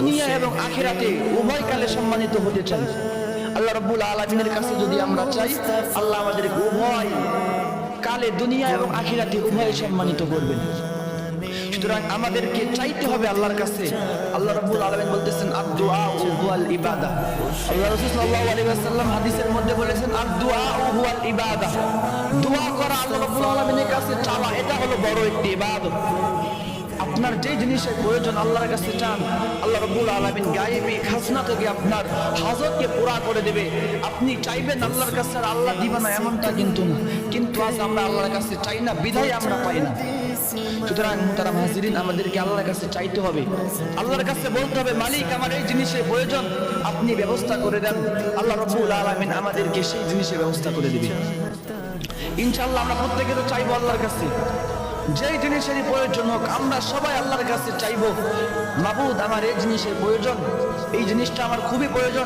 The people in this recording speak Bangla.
দুনিয়া এবং আখিরাতে উভয় কালে সম্মানিত হতে চাই। আল্লাহ রাব্বুল আলামিনের কাছে যদি আমরা চাই, আল্লাহ আমাদেরকে উভয় কালে দুনিয়া এবং আখিরাতে উভয় সম্মানিত করবেন। সুতরাং আমাদেরকে চাইতে হবে আল্লাহর কাছে। আল্লাহ রাব্বুল আলামিন বলতেছেন আদ-দুআ হুয়াল ইবাদা। আল্লাহ রাসূল সাল্লাল্লাহু আলাইহি ওয়াসাল্লাম হাদিসের মধ্যে বলেছেন আদ-দুআ হুয়াল ইবাদা। দোয়া করা, আল্লাহ রাব্বুল আলামিনের কাছে চাওয়া, এটা হলো বড় একটি ইবাদত। আপনার যে জিনিসের প্রয়োজন আল্লাহর কাছে চান, আল্লাহ রাব্বুল আলামিন গায়েবী খাজনা থেকে আপনার হাজতকে পুরা করে দেবে। আপনি চাইবেন আল্লাহর কাছে আর আল্লাহ দিবে না এমনটা কিন্তু না, কিন্তু আজ আমরা আল্লাহর কাছে চাই না বিধায় আমরা পাই না। সুতরাং মুহতারাম হাজিরিন, আমাদেরকে আল্লাহর কাছে চাইতে হবে, আল্লাহর কাছে বলতে হবে মালিক আমার এই জিনিসের প্রয়োজন, আপনি ব্যবস্থা করে দেন। আল্লাহ রাব্বুল আলামিন আমাদেরকে সেই জিনিসের ব্যবস্থা করে দিবে ইনশাআল্লাহ। আমরা প্রত্যেকে তো চাইবো আল্লাহর কাছে, যেই জিনিসেরই প্রয়োজন হোক আমরা সবাই আল্লাহর কাছে চাইবো, মাবুদ আমার এই জিনিসের প্রয়োজন, এই জিনিসটা আমার খুবই প্রয়োজন।